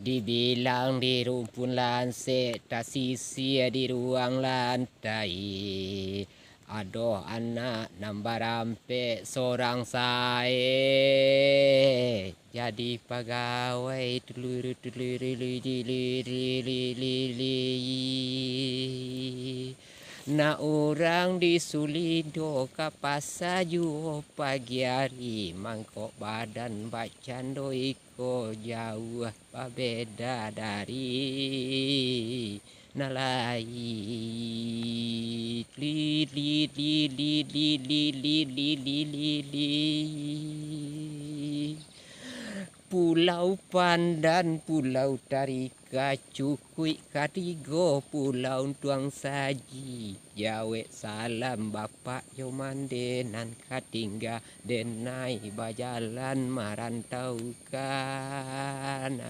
Dibilang di rumpun lansik, tak sisir di ruang lantai. Aduh anak nambah rampik seorang saya jadi pegawai tuluru tuluru na orang disulido kapasa juo pagi hari mangkok badan bacando iko jauh beda dari nalai li li li li li li li li li li li Pulau Pandan, Pulau Tarika, Cukui, Katigo, Pulau Tuang Saji, Jawe salam Bapak Yomandenan Katingga Denai Bajalan Marantau kan.